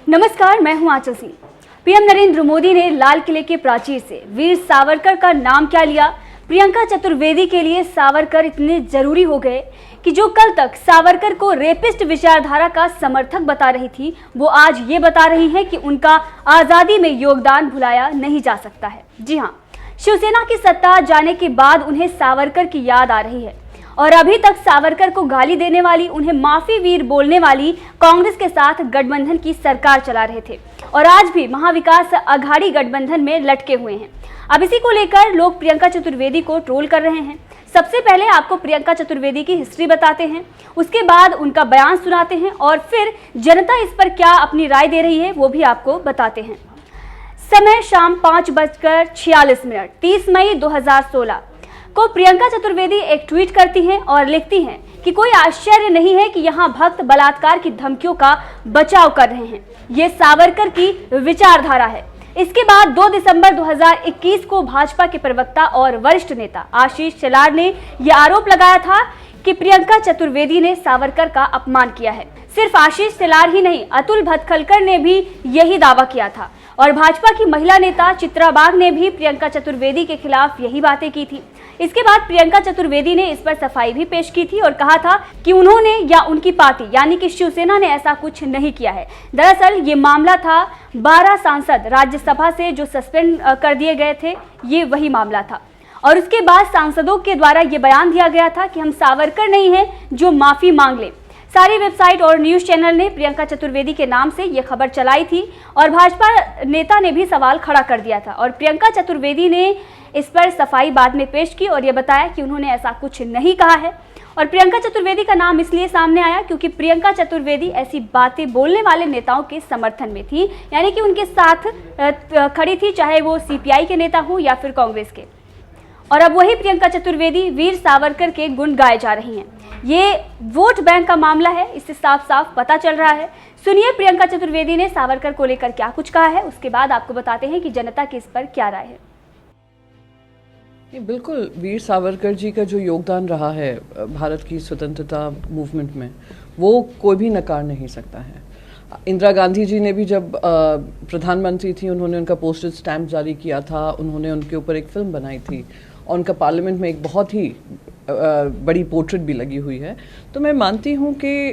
नमस्कार, मैं हूं आंचल सिंह। पीएम नरेंद्र मोदी ने लाल किले के प्राचीर से वीर सावरकर का नाम क्या लिया? प्रियंका चतुर्वेदी के लिए सावरकर इतने जरूरी हो गए कि जो कल तक सावरकर को रेपिस्ट विचारधारा का समर्थक बता रही थी, वो आज ये बता रही हैं कि उनका आजादी में योगदान भुलाया नहीं जा सकता है। जी हाँ, शिवसेना की सत्ता जाने के बाद उन्हें सावरकर की याद आ रही है और अभी तक सावरकर को गाली देने वाली, उन्हें माफी वीर बोलने वाली कांग्रेस के साथ गठबंधन की सरकार चला रहे थे और आज भी महाविकास अघाड़ी गठबंधन में लटके हुए हैं। अब इसी को लेकर लोग प्रियंका चतुर्वेदी को ट्रोल कर रहे हैं। सबसे पहले आपको प्रियंका चतुर्वेदी की हिस्ट्री बताते हैं, उसके बाद उनका बयान सुनाते हैं और फिर जनता इस पर क्या अपनी राय दे रही है वो भी आपको बताते हैं। समय शाम 5:46 30 मई 2016 को प्रियंका चतुर्वेदी एक ट्वीट करती हैं और लिखती हैं कि कोई आश्चर्य नहीं है कि यहाँ भक्त बलात्कार की धमकियों का बचाव कर रहे हैं। ये सावरकर की विचारधारा है। इसके बाद 2 दिसंबर 2021 को भाजपा के प्रवक्ता और वरिष्ठ नेता आशीष शेलार ने यह आरोप लगाया था कि प्रियंका चतुर्वेदी ने सावरकर का अपमान किया है। सिर्फ आशीष शेलार ही नहीं, अतुल भतखलकर ने भी यही दावा किया था और भाजपा की महिला नेता चित्रा बाग ने भी प्रियंका चतुर्वेदी के खिलाफ यही बातें की थी। इसके बाद प्रियंका चतुर्वेदी ने इस पर सफाई भी पेश की थी और कहा था कि उन्होंने या उनकी पार्टी यानी कि शिवसेना ने ऐसा कुछ नहीं किया है। दरअसल ये मामला था 12 सांसद राज्यसभा से जो सस्पेंड कर दिए गए थे, ये वही मामला था और उसके बाद सांसदों के द्वारा ये बयान दिया गया था कि हम सावरकर नहीं हैं जो माफी मांग ले। सारी वेबसाइट और न्यूज चैनल ने प्रियंका चतुर्वेदी के नाम से ये खबर चलाई थी और भाजपा नेता ने भी सवाल खड़ा कर दिया था और प्रियंका चतुर्वेदी ने इस पर सफाई बाद में पेश की और ये बताया कि उन्होंने ऐसा कुछ नहीं कहा है। और प्रियंका चतुर्वेदी का नाम इसलिए सामने आया क्योंकि प्रियंका चतुर्वेदी ऐसी बातें बोलने वाले नेताओं के समर्थन में थी, यानी कि उनके साथ खड़ी थी, चाहे वो सीपीआई के नेता हो या फिर कांग्रेस के। और अब वही प्रियंका चतुर्वेदी वीर सावरकर के गुण गाए जा रही हैं। ये वोट बैंक का मामला है, इससे साफ साफ पता चल रहा है। सुनिए प्रियंका चतुर्वेदी ने सावरकर को लेकर क्या कुछ कहा है, उसके बाद आपको बताते हैं कि जनता की इस पर क्या राय है। बिल्कुल, वीर सावरकर जी का जो योगदान रहा है भारत की स्वतंत्रता मूवमेंट में, वो कोई भी नकार नहीं सकता है। इंदिरा गांधी जी ने भी जब प्रधानमंत्री थी, उन्होंने उनका पोस्टल स्टैम्प जारी किया था, उन्होंने उनके ऊपर एक फिल्म बनाई थी और उनका पार्लियामेंट में एक बहुत ही बड़ी पोर्ट्रेट भी लगी हुई है। तो मैं मानती हूँ कि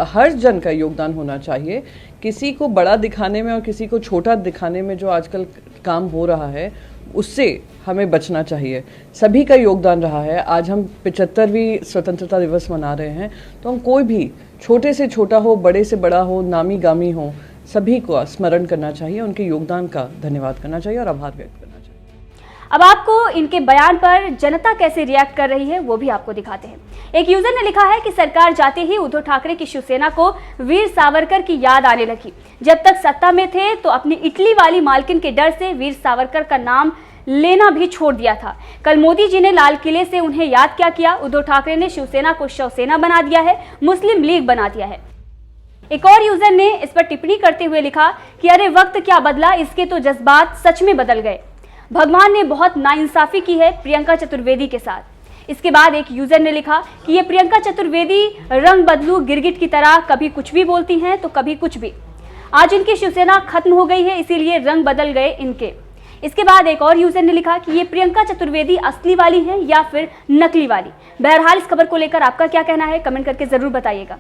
हर जन का योगदान होना चाहिए। किसी को बड़ा दिखाने में और किसी को छोटा दिखाने में जो आजकल काम हो रहा है, उससे हमें बचना चाहिए। सभी का योगदान रहा है। आज हम 75वीं स्वतंत्रता दिवस मना रहे हैं, तो हम कोई भी छोटे से छोटा हो, बड़े से बड़ा हो, नामी गामी हो, सभी को स्मरण करना चाहिए, उनके योगदान का धन्यवाद करना चाहिए और आभार व्यक्त करना चाहिए। अब आपको इनके बयान पर जनता कैसे रिएक्ट कर रही है वो भी आपको दिखाते हैं। एक यूजर ने लिखा है कि सरकार जाते ही उद्धव ठाकरे की शिवसेना को वीर सावरकर की याद आने लगी। जब तक सत्ता में थे तो अपनी इटली वाली मालकिन के डर से वीर सावरकर का नाम लेना भी छोड़ दिया था। कल मोदी जी ने लाल किले से उन्हें याद क्या किया? उद्धव ठाकरे ने शिवसेना को शवसेना बना दिया है, मुस्लिम लीग बना दिया है। एक और यूजर ने इस पर टिप्पणी करते हुए लिखा कि अरे वक्त क्या बदला, इसके तो जज्बात सच में बदल गए। भगवान ने बहुत नाइंसाफी की है प्रियंका चतुर्वेदी के साथ। इसके बाद एक यूजर ने लिखा कि ये प्रियंका चतुर्वेदी रंग बदलू गिरगिट की तरह कभी कुछ भी बोलती हैं तो कभी कुछ भी। आज इनकी शिवसेना खत्म हो गई है, इसीलिए रंग बदल गए इनके। इसके बाद एक और यूजर ने लिखा कि ये प्रियंका चतुर्वेदी असली वाली हैं या फिर नकली वाली। बहरहाल इस खबर को लेकर आपका क्या कहना है, कमेंट करके जरूर बताइएगा।